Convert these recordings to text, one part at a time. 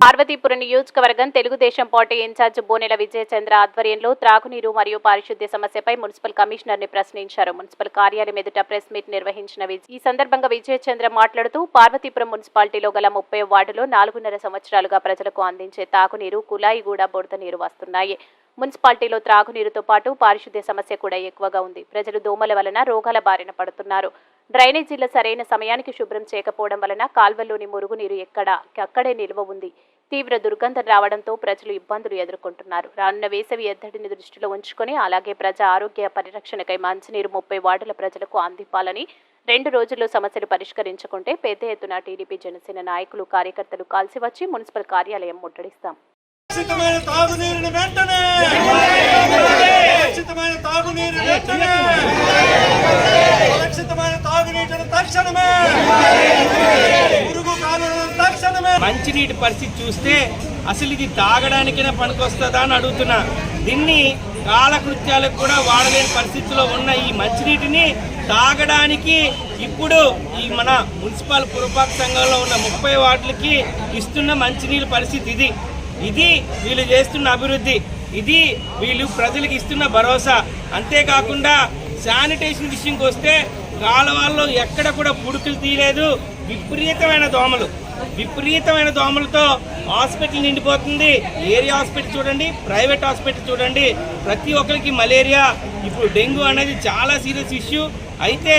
పార్వతీపురం నియోజకవర్గం Telugu Desam party incharge Bonela Vijayachandra ఆధ్వర్యంలో త్రాగునీరు మరియు పారిశుద్ధ్య సమస్యపై మున్సిపల్ కమిషనర్ ని ప్రశ్నించారు. మున్సిపల్ కార్యాలయం ఎదుట ప్రెస్ మీట్ నిర్వహించిన ఈ సందర్భంగా విజయచంద్ర మాట్లాడుతూ పార్వతీపురం మున్సిపాలిటీలో గల 30 వార్డులో 4.5 సంవత్సరాలుగా ప్రజలకు అందించే తాగునీరు, కుళాయిగూడ బురద నీరు వస్తున్నాయి. మున్సిపాలిటీలో త్రాగునీరుతో పాటు పారిశుద్ధ్య సమస్య కూడా ఎక్కువగా ఉంది. ప్రజలు దోమల వలన రోగాల బారిన పడుతున్నారు. డ్రైనేజీల సరైన సమయానికి శుభ్రం చేయకపోవడం వలన కాల్వల్లోని మురుగునీరు అక్కడే నిల్వ ఉంది. తీవ్ర దుర్గంధం రావడంతో ప్రజలు ఇబ్బందులు ఎదుర్కొంటున్నారు. రానున్న వేసవి ఎద్దడిని దృష్టిలో ఉంచుకొని అలాగే ప్రజా ఆరోగ్య పరిరక్షణకై మంచినీరు 30 వార్డుల ప్రజలకు అందించాలని, 2 రోజుల్లో సమస్యలు పరిష్కరించుకుంటే పెద్ద ఎత్తున టీడీపీ జనసేన నాయకులు, కార్యకర్తలు కలిసి వచ్చి మున్సిపల్ కార్యాలయం ముట్టడిస్తాం. మంచినీటి పరిస్థితి చూస్తే అసలు ఇది తాగడానికైనా పనికొస్తుందా అని అడుగుతున్నా. దీన్ని కాలకృత్యాలకు కూడా వాడలేని పరిస్థితిలో ఉన్న ఈ మంచినీటిని తాగడానికి ఇప్పుడు ఈ మన మున్సిపల్ పురపాలక సంఘంలో ఉన్న 30 వార్డులకి ఇస్తున్న మంచినీళ్ళ పరిస్థితి ఇది వీళ్ళు చేస్తున్న అభివృద్ధి, ఇది వీళ్ళు ప్రజలకు ఇస్తున్న భరోసా. అంతేకాకుండా శానిటేషన్ విషయంకి వస్తే కాలువల్లో ఎక్కడ కూడా పుడుకులు తీయలేదు. విపరీతమైన దోమలతో హాస్పిటల్ నిండిపోతుంది. ఏరియా హాస్పిటల్ చూడండి, ప్రైవేట్ హాస్పిటల్ చూడండి, ప్రతి ఒక్కరికి మలేరియా, ఇప్పుడు డెంగ్యూ అనేది చాలా సీరియస్ ఇష్యూ. అయితే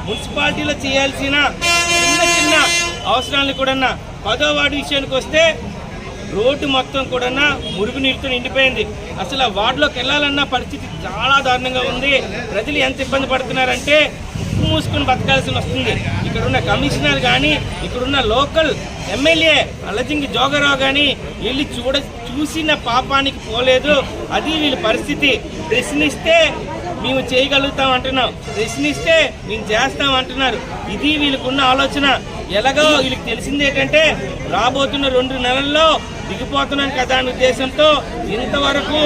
మున్సిపాలిటీలో చేయాల్సిన చిన్న అవసరాలను కూడా 10వ వార్డు విషయానికి వస్తే రోడ్డు మొత్తం కూడా మురుగునీరుతో నిండిపోయింది. అసలు ఆ వార్డులోకి వెళ్ళాలన్న పరిస్థితి చాలా దారుణంగా ఉంది. ప్రజలు ఎంత ఇబ్బంది పడుతున్నారంటే మూసుకొని బతకాల్సి వస్తుంది. ఇక్కడున్న కమిషనర్ కానీ, ఇక్కడున్న లోకల్ ఎమ్మెల్యే అల్లజింగి జోగరావు కానీ వెళ్ళి చూసిన పాపానికి పోలేదు. అది వీళ్ళ పరిస్థితి. ప్రశ్నిస్తే మేము చేయగలుగుతాం అంటున్నాం, ప్రశ్నిస్తే మేము చేస్తాం అంటున్నారు. ఇది వీళ్ళకున్న ఆలోచన. ఎలాగో వీళ్ళకి తెలిసింది ఏంటంటే రాబోతున్న 2 నెలల్లో దిగిపోతున్నాం కదా అనే ఉద్దేశంతో ఇంతవరకు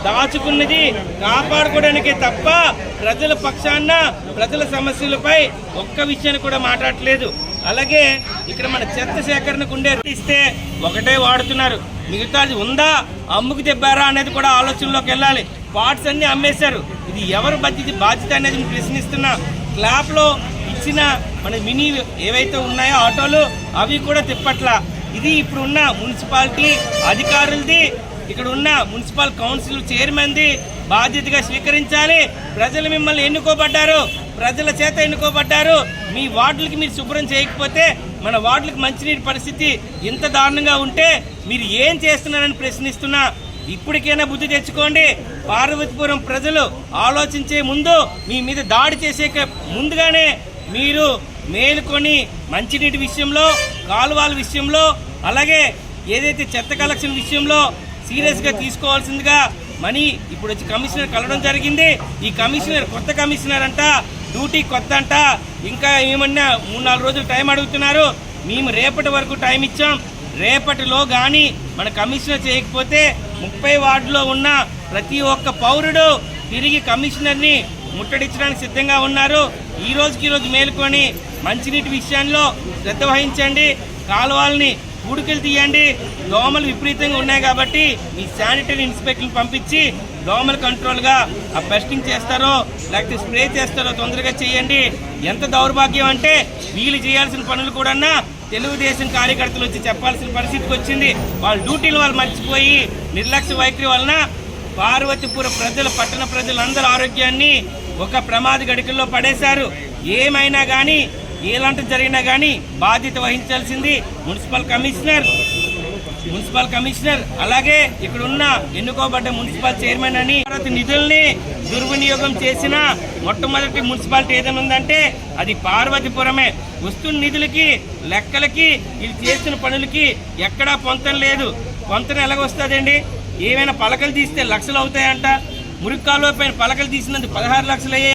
దాచుకున్నది కాపాడుకోవడానికే తప్ప ప్రజల పక్షాన, ప్రజల సమస్యలపై ఒక్క విషయాన్ని కూడా మాట్లాడట్లేదు. అలాగే ఇక్కడ మన చెత్త సేకరణకు ఉండే ఇస్తే ఒకటే వాడుతున్నారు, మిగతాది ఉందా, అమ్ముకు తెబ్బారా అనేది కూడా ఆలోచనలోకి వెళ్ళాలి. పార్ట్స్ అన్ని అమ్మేశారు. ఇది ఎవరు బాధ్యత అనేది ప్రశ్నిస్తున్నా. క్లాప్లో ఇచ్చిన మన మినీ ఏవైతే ఉన్నాయో ఆటోలు అవి కూడా తిప్పట్లా. ఇది ఇప్పుడున్న మున్సిపాలిటీ అధికారులది, ఇక్కడ ఉన్న మున్సిపల్ కౌన్సిల్ చైర్మన్ది బాధ్యతగా స్వీకరించాలి. ప్రజలు మిమ్మల్ని ఎన్నుకోబడ్డారు, ప్రజల చేత ఎన్నుకోబడ్డారు. మీ వార్డులకి మీరు శుభ్రం చేయకపోతే మన వార్డులకు మంచినీటి పరిస్థితి ఇంత దారుణంగా ఉంటే మీరు ఏం చేస్తున్నారని ప్రశ్నిస్తున్నా. ఇప్పటికైనా బుద్ధి తెచ్చుకోండి. పార్వతీపురం ప్రజలు ఆలోచించే ముందు, మీ మీద దాడి చేసే ముందుగానే మీరు మేలుకొని మంచినీటి విషయంలో, కాలువల విషయంలో, అలాగే ఏదైతే చెత్త కలెక్షన్ విషయంలో సీరియస్గా తీసుకోవాల్సిందిగా మనీ ఇప్పుడు వచ్చి కమిషనర్ కలవడం జరిగింది. ఈ కమిషనర్ కొత్త కమిషనర్ అంట, డ్యూటీ కొత్త అంట, ఇంకా ఏమన్నా 3-4 రోజులు టైం అడుగుతున్నారు. మేము రేపటి వరకు టైం ఇచ్చాం. రేపటిలో కానీ మన కమిషనర్ చేయకపోతే 30 వార్డులో ఉన్న ప్రతి ఒక్క పౌరుడు తిరిగి కమిషనర్ని ముట్టడించడానికి సిద్ధంగా ఉన్నారు. ఈ రోజు మేలుకొని మంచినీటి విషయంలో శ్రద్ధ వహించండి. కాలువల్ని పూడికలు తీయండి. దోమలు విపరీతంగా ఉన్నాయి కాబట్టి మీ శానిటరీ ఇన్స్పెక్టర్ని పంపించి దోమల కంట్రోల్గా ఆ పెస్టింగ్ చేస్తారో లేకపోతే స్ప్రే చేస్తారో తొందరగా చేయండి. ఎంత దౌర్భాగ్యం అంటే వీళ్ళు చేయాల్సిన పనులు కూడా తెలుగుదేశం కార్యకర్తలు వచ్చి చెప్పాల్సిన పరిస్థితికి వచ్చింది. వాళ్ళ డ్యూటీలు వాళ్ళు మర్చిపోయి నిర్లక్ష్య వైఖరి వలన పార్వతీపురం ప్రజలు, పట్టణ ప్రజలందరూ ఆరోగ్యాన్ని ఒక ప్రమాద గడికల్లో పడేశారు. ఏమైనా కానీ, ఎలాంటి జరిగినా కానీ బాధ్యత వహించాల్సింది మున్సిపల్ కమిషనర్, అలాగే ఇక్కడున్న ఎన్నుకోబడ్డ మున్సిపల్ చైర్మన్ అని. నిధుల్ని దుర్వినియోగం చేసిన మొట్టమొదటి మున్సిపాలిటీ ఏదైనా ఉందంటే అది పార్వతీపురమే. వస్తున్న నిధులకి, లెక్కలకి, ఇది చేస్తున్న పనులకి ఎక్కడా పొంతం లేదు. పొంతం ఎలాగొస్తుందండి? ఏమైనా పలకలు తీస్తే లక్షలు అవుతాయంట. మురికాల్లో పైన పలకలు తీసినందుకు 16 లక్షలు అయ్యాయి.